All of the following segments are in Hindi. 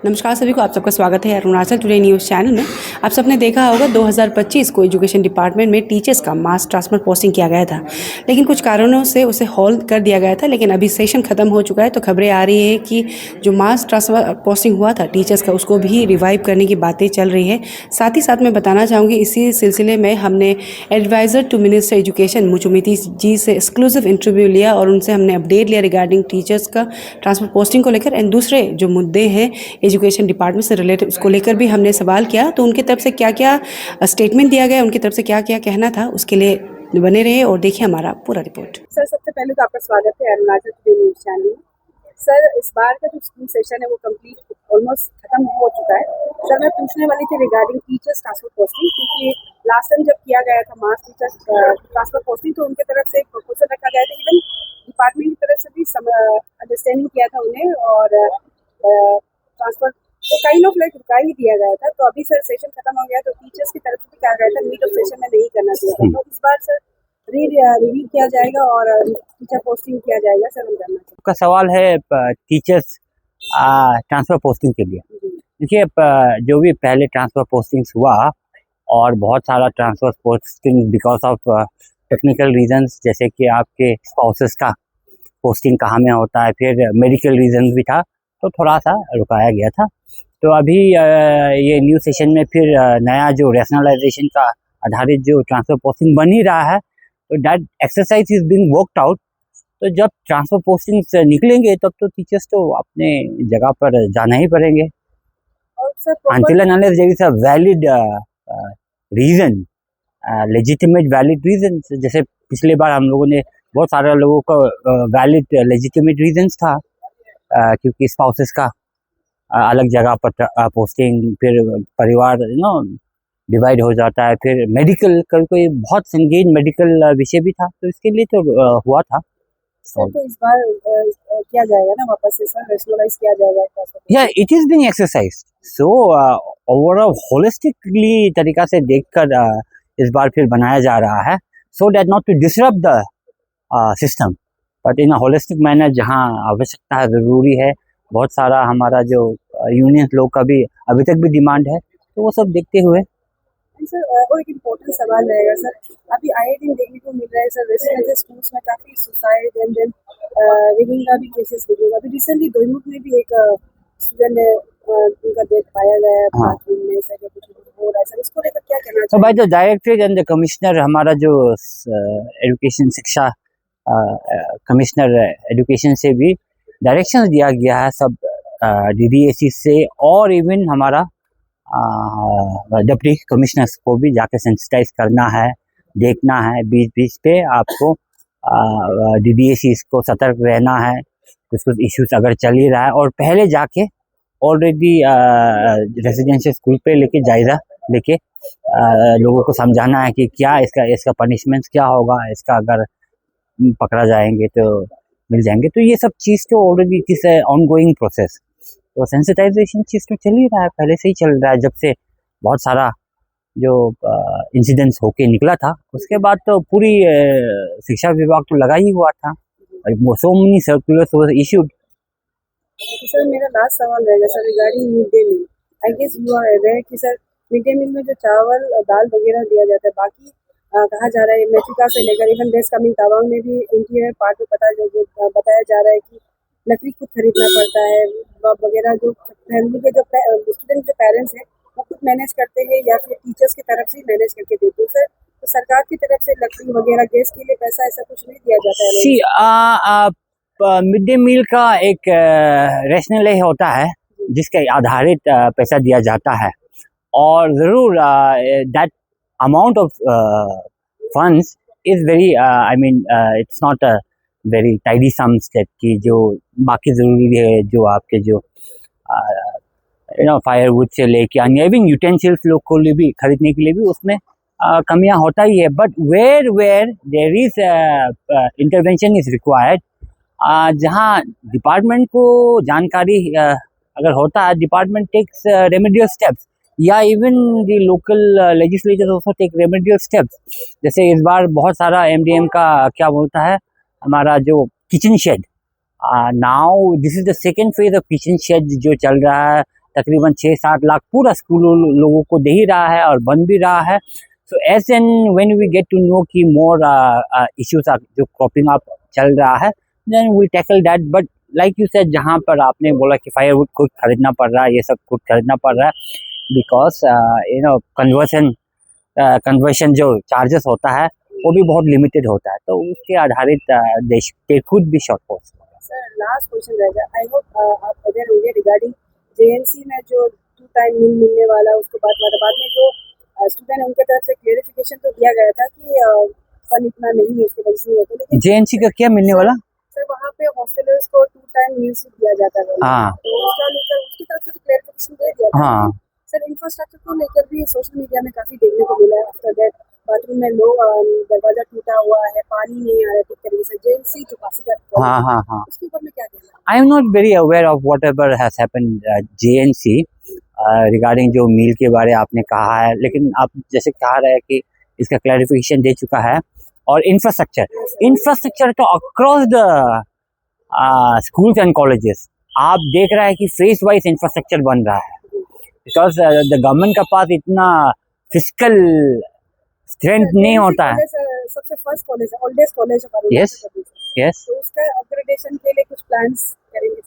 नमस्कार सभी को, आप सबका स्वागत है अरुणाचल टुडे न्यूज़ चैनल में। आप सबने देखा होगा 2025 को एजुकेशन डिपार्टमेंट में टीचर्स का मास ट्रांसफ़र पोस्टिंग किया गया था, लेकिन कुछ कारणों से उसे होल्ड कर दिया गया था। लेकिन अभी सेशन ख़त्म हो चुका है, तो खबरें आ रही है कि जो मास ट्रांसफ़र पोस्टिंग हुआ था टीचर्स का, उसको भी रिवाइव करने की बातें चल रही है। साथ ही साथ मैं बताना चाहूँगी, इसी सिलसिले में हमने एडवाइज़र टू मिनिस्टर एजुकेशन मुचुमिती जी से एक्सक्लूसिव इंटरव्यू लिया और उनसे हमने अपडेट लिया रिगार्डिंग टीचर्स का ट्रांसफ़र पोस्टिंग को लेकर। एंड दूसरे जो मुद्दे हैं एजुकेशन डिपार्टमेंट से रिलेटेड, उसको लेकर भी हमने सवाल किया, तो उनकी तरफ से क्या क्या स्टेटमेंट दिया गया, उनकी तरफ से क्या क्या कहना था, उसके लिए बने रहे और देखिए हमारा पूरा रिपोर्ट। सर, सबसे पहले तो आपका स्वागत है अरुणाचल टुडे न्यूज़ चैनल में। सर, इस बार का जो स्कूल सेशन है वो कंप्लीट ऑलमोस्ट खत्म हो चुका है। सर, मैं पूछने वाली थी रिगार्डिंग टीचर्स ट्रांसफर पोस्टिंग, क्योंकि लास्ट टाइम जब किया गया था मास टीचर्स ट्रांसफर पोस्टिंग, तो उनके तरफ से एक प्रपोजल रखा गया था। इवन डिपार्टमेंट की तरफ से भी अंडरस्टैंडिंग किया था उन्हें, और ट्रांसफर तो काइंड ऑफ लाइक रुका ही दिया गया था। तो अभी सर सेशन खत्म हो गया, तो टीचर्स की तरफ से भी कहा गया था मीट ऑफ सेशन में नहीं करना चाहिए। तो इस बार सर रिव्यू किया जाएगा और टीचर पोस्टिंग किया जाएगा। सर, हम जानना चाहते का सवाल है टीचर्स ट्रांसफ़र पोस्टिंग के लिए। देखिए, जो भी पहले ट्रांसफ़र पोस्टिंग्स हुआ और बहुत सारा transfer posting because of technical reasons, जैसे कि आपके स्पाउसेस का पोस्टिंग कहाँ में होता है, फिर मेडिकल रीजंस भी था, तो थोड़ा सा रुकाया गया था। तो अभी ये न्यू सेशन में फिर नया जो रैशनलाइजेशन का आधारित जो ट्रांसफ़र पोस्टिंग बन ही रहा है, तो that exercise is being worked out. तो जब ट्रांसफ़र पोस्टिंग्स निकलेंगे तब तो टीचर्स तो अपने जगह पर जाना ही पड़ेंगे। Until and unless there is a valid reason, legitimate valid reason, जैसे पिछले बार हम लोगों ने बहुत सारे लोगों का वैलिड लेजिटिमेट रीजंस था, क्योंकि स्पाउसेस का अलग जगह पर पोस्टिंग, फिर परिवार डिवाइड हो जाता है, फिर मेडिकल कोई बहुत संगीन मेडिकल विषय भी था, तो इसके लिए तो हुआ था। सर, तो इस बार किया जाएगा ना वापस से, सर रैशनलाइज किया जाएगा? या it is being exercised. So overall holistically तरीका से देखकर इस बार फिर बनाया जा रहा है, so that not to disrupt the system, but in a holistic manner, जहाँ आवश्यकता है, ज़रूरी है। बहुत सारा हमारा जो यूनियन लोग का भी अभी तक भी डिमांड है, तो वो सब देखते हुए। सर, और एक इम्पोर्टेंट सवाल रहेगा सर, अभी आए दिन देखने को मिल रहा है सर, रेसिडेंशियल स्कूल्स में काफ़ी सुसाइड एंड देन रिगिंग का भी केसेस देखेगा। अभी रिसेंटली दोईमुख में भी एक स्टूडेंट ने उनका डेथ पाया गया है बाथरूम में, ऐसा कुछ हो रहा है सर, इसको लेकर क्या कहना तो by the directorate and the commissioner, हमारा जो एजुकेशन शिक्षा कमिश्नर एजुकेशन से भी डायरेक्शन दिया गया है सब DDAC से, और इवन हमारा डिप्टी कमिश्नर्स को भी जाके सेंसिटाइज करना है, देखना है। बीच बीच पे आपको DDAC को सतर्क रहना है, कुछ इश्यूज अगर चल ही रहा है, और पहले जाके ऑलरेडी रेजिडेंशियल स्कूल पे लेके जायज़ा लेके लोगों को समझाना है कि क्या इसका पनिशमेंट क्या होगा, इसका अगर पकड़ा जाएंगे तो मिल जाएंगे। तो ये सब चीज़ तो already it is ongoing process. तो सेंसिटाइजेशन चीज़ तो चल ही रहा है, पहले से ही चल रहा है, जब से बहुत सारा जो इंसिडेंट्स होके निकला था, उसके बाद तो पूरी शिक्षा विभाग तो लगा ही हुआ था। So many circulars was issued. Sir, मेरा लास्ट सवाल रहेगा sir regarding mid day meal. I guess you are aware कि सर मिड डे मील में जो चावल दाल वगैरह दिया जाता है, बाकी कहा जा रहा है मेथिका से लेकर इवन देश कमिंग तवांग में भी इंटीरियर पार्ट में बताया जा रहा है कि लकड़ी खुद खरीदना पड़ता है वगैरह। जो फैमिली के जो स्टूडेंट जो पेरेंट्स हैं वो खुद मैनेज करते हैं या फिर टीचर्स की तरफ से मैनेज करके देते हैं सर? तो सरकार की तरफ से लकड़ी वगैरह गैस के लिए पैसा ऐसा कुछ नहीं दिया जाता है? मिड डे मील का एक रैशनल होता है जिसके आधारित पैसा दिया जाता है, और ज़रूर that amount of funds is very I mean it's not a very tidy sum step की जो बाकी ज़रूरी है, जो आपके जो फायरवुड से लेके अन्य इवन यूटेंसिल्स लोग को लिए भी खरीदने के लिए भी उसमें कमियां होता ही है। But where there is intervention is required, जहाँ डिपार्टमेंट को जानकारी अगर होता है, डिपार्टमेंट टेक्स रेमेडियल स्टेप्स, या even the local legislature also take remedial steps. जैसे इस बार बहुत सारा MDM का क्या बोलता है, हमारा जो kitchen shed, now this is the second phase of kitchen shed जो चल रहा है, तकरीबन 6-7 लाख पूरा स्कूल लोगों को दे ही रहा है और बन भी रहा है. So as and when we get to know कि मोर इश्यूज जो क्रॉपिंग अप चल रहा है, then we tackle that. But like you said, जहाँ पर आपने बोला कि फायरवुड खुद खरीदना पड़ रहा है, ये सब खुद खरीदना पड़ रहा है, बिकॉज कन्वर्शन जो चार्जेस होता है वो भी बहुत लिमिटेड होता है, तो उसके आधारित they could be short post. Sir last question रहेगा, आई होप आप अवेयर होंगे रिगार्डिंग जेएनसी में जो 2 टाइम मील मिलने वाला, उसके बाद में जो स्टूडेंट है उनके तरफ से क्लियरिफिकेशन तो दिया गया था कि फंड इतना नहीं है, उसके वजह से नहीं होता, लेकिन जेएनसी का क्या मिलने वाला? सर वहाँ पे हॉस्टलर्स को 2 टाइम मील्स दिया जाता है. हाँ. तो उसका लेकर उसकी तरफ से तो क्लियरिफिकेशन दे दिया था. हाँ. सर इंफ्रास्ट्रक्चर को लेकर भी सोशल मीडिया में काफी देखने को मिला है. आफ्टर दैट बाथरूम में दरवाजा टूटा हुआ है, पानी नहीं आ रहा ठीक तरीके से, जेएनसी कैपेसिटी. हाँ. उसके ऊपर में क्या कहना है? I am not very aware of what ever has happened JNC regarding जो मील के बारे आपने कहा है, लेकिन आप जैसे कहा रहे हैं कि इसका क्लैरिफिकेशन दे चुका है. और इंफ्रास्ट्रक्चर तो across the schools and colleges आप देख रहे हैं कि फेस वाइज इंफ्रास्ट्रक्चर बन रहा है, बिकॉज द गवर्नमेंट का पास इतना फिजिकल स्ट्रेंथ नहीं होता है. सबसे फर्स्ट कॉलेज है, ओल्डेस्ट कॉलेज है. Yes. Yes. तो उसका अपग्रेडेशन के लिए कुछ प्लान्स करेंगे?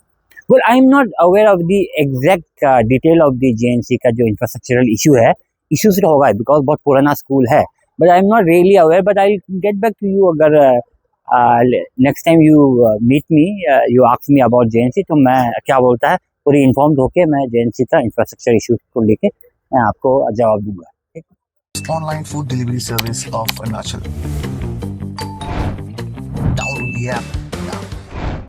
Well, I am not aware of the exact detail of the JNC का जो infrastructural issue है. Issues तो होगा because बहुत पुराना स्कूल है, but I am not really aware. But I'll get back to you अगर next time you meet me, you ask me about JNC, तो मैं क्या बोलता है पूरी इन्फॉर्म्ड होके मैं JNC का इंफ्रास्ट्रक्चर इशू को लेके मैं आपको जवाब दूंगा. Online food delivery service of Arunachal. Download the app